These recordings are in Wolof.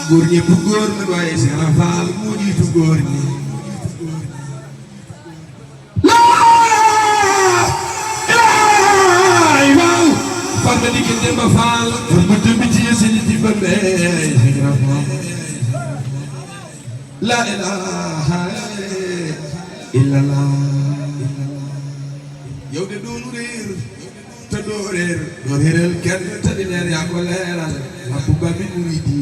góor ñëpp góor la waaye Seex Faal moo jiitu góor ñi laay faal far na diggante ma faal bu jëmbi ci seen ci ba mbey la ilaha illallah yow de doonu réer te doo réer doo réeral kenn te di leer yaa ko leeral ma bu ba mi muridi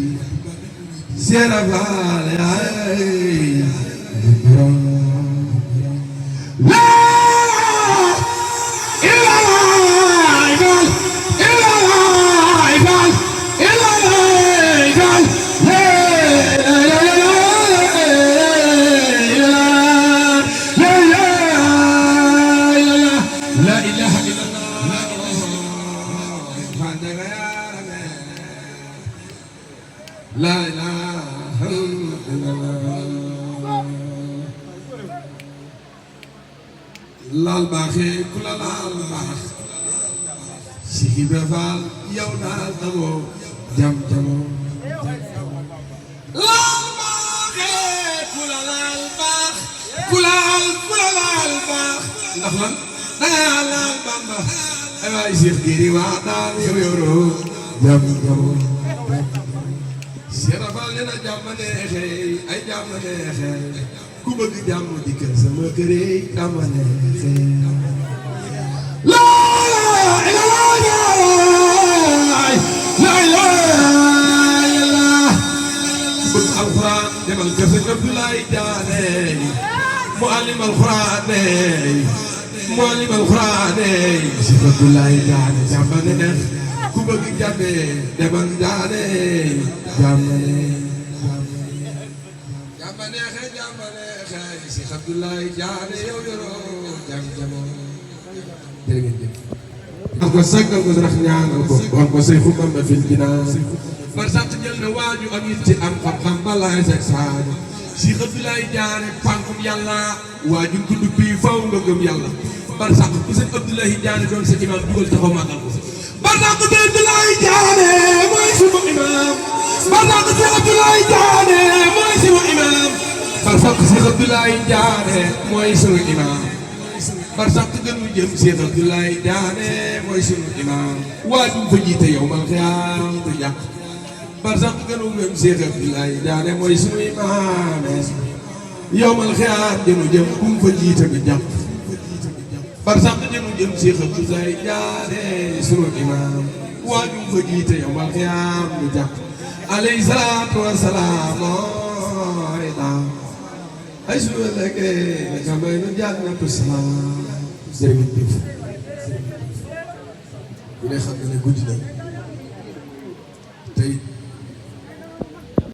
Seex Faal yaay la ilaha illallah laal baaxee ku la laal baax Cheikh Ibra Fall yow daal damoo jam jamoo laal baaxee ku la laal baax ku la laal baax ndax lan dangaa laal Bamba ay waay Cheikh Giri waa daal yow yoroo jam jamoo Seex Faal nee na jàmm neexee ay jàmm neexee ku bëgg jàmm dikkal sama kër yi jàmm neexee la ilaha illallah bëgg alxuraan demal kër Sëñ Abdoulaye Diané muallim alxuraan muallim alxuraan Seex Abdoulaye Diané jàmm neex ku bëgg jàmme demal Diané jàmm neexe Seex Abdoulaye Diané yow yoroo jàmm jamoo jërë ngeen jëf wax ko sàggal ko rax ñaanal ko wax ko say xubam ba fil dinaa far sant jël na waaju am it ci am xam-xam balaay seg saani Seex Abdoulaye Diané pànkum yàlla waaju ko duppi faw nga gëm yàlla bar sax ku sëñ Abdoulaye Diané doon sa imam dugal taxaw màggal ko barsax Seex Abdoulaye Diané mooy sunu imam barsax Seex Abdoulaye Diané mooy sunu imam barsax Seex Abdoulaye Diané mooy sunu imam barsax gënu jëm Seex Abdoulaye Diané mooy sunu imam waajum fa jiite yow mal xiyaam du jàq barsax gënu jëm Seex Abdoulaye Diané mooy sunu imam yow mal xiyaam jënu jëm kum fa jiite du jàq barsax jënu jëm Seex Abdoulaye Diané sunu imam waajum fa jiite yow mal xiyaam du jàq alayhi salaatu wa salaam ay sunu lekkee naka may nu jannatu salaam jërë ngeen jëf bu ne xam nga ne guddi na